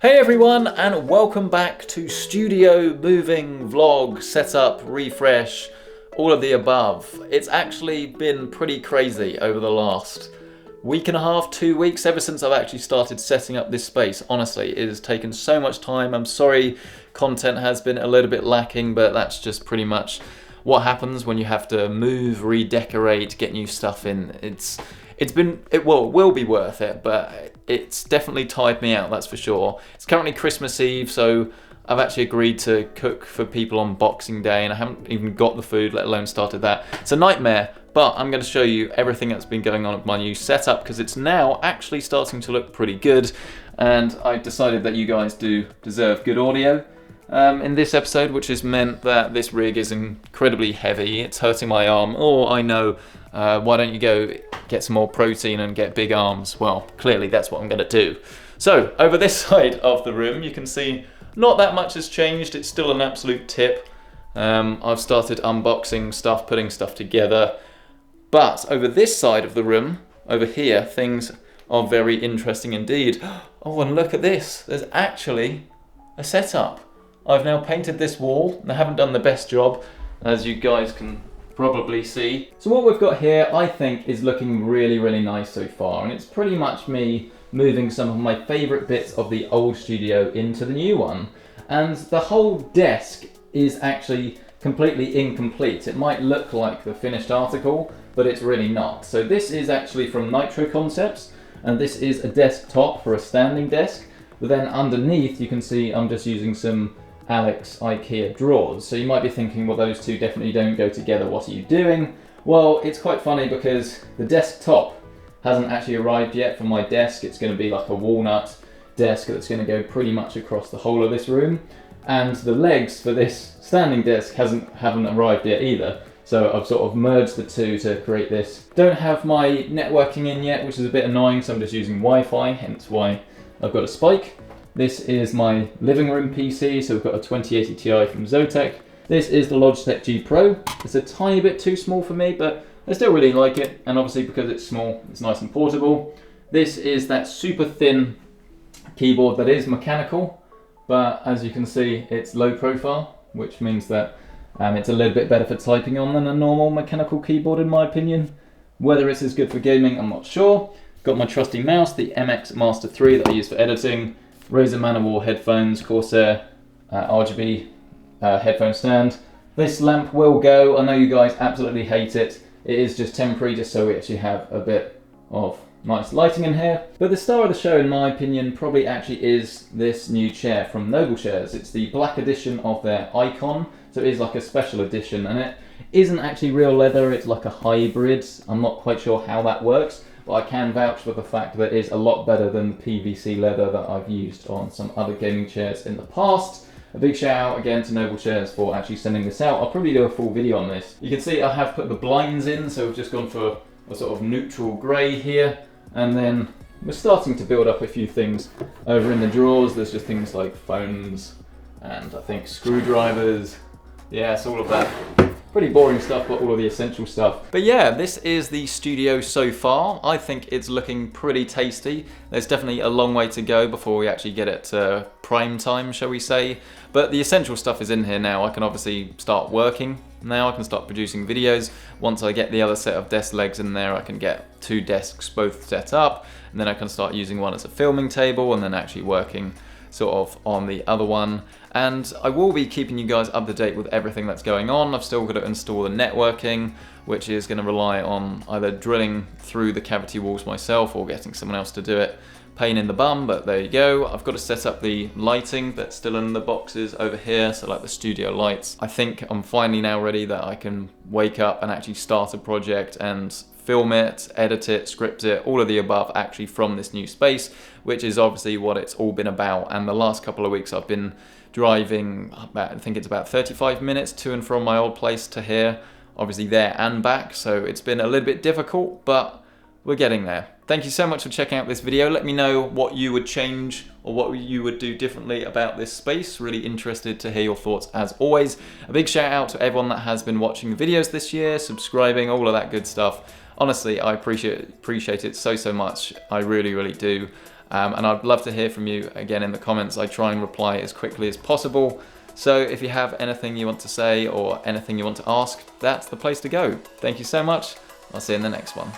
Hey everyone, and welcome back to studio moving, vlog, setup, refresh, all of the above. It's actually been pretty crazy over the last week and a half, 2 weeks, ever since I've actually started setting up this space. Honestly, it has taken so much time. I'm sorry content has been a little bit lacking, but that's just pretty much what happens when you have to move, redecorate, get new stuff in. It will be worth it, but it's definitely tired me out, that's for sure. It's currently Christmas Eve, so I've actually agreed to cook for people on Boxing Day, and I haven't even got the food, let alone started that. It's a nightmare, but I'm going to show you everything that's been going on with my new setup, because it's now actually starting to look pretty good, and I decided that you guys do deserve good audio in this episode, which has meant that this rig is incredibly heavy. It's hurting my arm. Oh, I know. Why don't you go get some more protein and get big arms? Well, clearly that's what I'm going to do. So, over this side of the room, you can see not that much has changed. It's still an absolute tip. I've started unboxing stuff, putting stuff together. But over this side of the room, over here, things are very interesting indeed. Oh, and look at this. There's actually a setup. I've now painted this wall. I haven't done the best job, as you guys can probably see. So what we've got here, I think, is looking really, really nice so far, and it's pretty much me moving some of my favourite bits of the old studio into the new one. And the whole desk is actually completely incomplete. It might look like the finished article, but it's really not. So this is actually from Nitro Concepts, and this is a desktop for a standing desk. But then underneath, you can see I'm just using some Alex IKEA drawers. So you might be thinking, well, those two definitely don't go together. What are you doing? Well, it's quite funny because the desktop hasn't actually arrived yet for my desk. It's going to be like a walnut desk that's going to go pretty much across the whole of this room. And the legs for this standing desk haven't arrived yet either. So I've sort of merged the two to create this. Don't have my networking in yet, which is a bit annoying, so I'm just using Wi-Fi, hence why I've got a spike. This is my living room PC, so we've got a 2080 Ti from Zotac. This is the Logitech G Pro. It's a tiny bit too small for me, but I still really like it, and obviously because it's small, it's nice and portable. This is that super thin keyboard that is mechanical, but as you can see, it's low profile, which means that it's a little bit better for typing on than a normal mechanical keyboard in my opinion. Whether it's as good for gaming, I'm not sure. Got my trusty mouse, the MX Master 3 that I use for editing. Razer Man-O-War headphones, Corsair RGB headphone stand. This lamp will go. I know you guys absolutely hate it. It is just temporary, just so we actually have a bit of nice lighting in here. But the star of the show, in my opinion, probably actually is this new chair from Noblechairs. It's the black edition of their Icon, so it is like a special edition, and it isn't actually real leather, it's like a hybrid. I'm not quite sure how that works, but I can vouch for the fact that it is a lot better than the PVC leather that I've used on some other gaming chairs in the past. A big shout out again to Noblechairs for actually sending this out. I'll probably do a full video on this. You can see I have put the blinds in, so we've just gone for a sort of neutral grey here, and then we're starting to build up a few things over in the drawers. There's just things like phones and I think screwdrivers. Yeah, it's all of that. Pretty boring stuff, but all of the essential stuff. But yeah, this is the studio so far. I think it's looking pretty tasty. There's definitely a long way to go before we actually get it to prime time, shall we say. But the essential stuff is in here now. I can obviously start working now. I can start producing videos. Once I get the other set of desk legs in there, I can get 2 desks both set up. And then I can start using one as a filming table and then actually working sort of on the other one. And I will be keeping you guys up to date with everything that's going on. I've still got to install the networking, which is going to rely on either drilling through the cavity walls myself or getting someone else to do it. Pain in the bum, but there you go. I've got to set up the lighting that's still in the boxes over here, so like the studio lights. I think I'm finally now ready that I can wake up and actually start a project and film it, edit it, script it, all of the above actually from this new space, which is obviously what it's all been about. And the last couple of weeks I've been driving, I think it's about 35 minutes to and from my old place to here, obviously there and back, so it's been a little bit difficult, but we're getting there. Thank you so much for checking out this video. Let me know what you would change or what you would do differently about this space. Really interested to hear your thoughts as always. A big shout out to everyone that has been watching the videos this year, subscribing, all of that good stuff. Honestly, I appreciate it so much. I really, really do. And I'd love to hear from you again in the comments. I try and reply as quickly as possible. So if you have anything you want to say or anything you want to ask, that's the place to go. Thank you so much. I'll see you in the next one.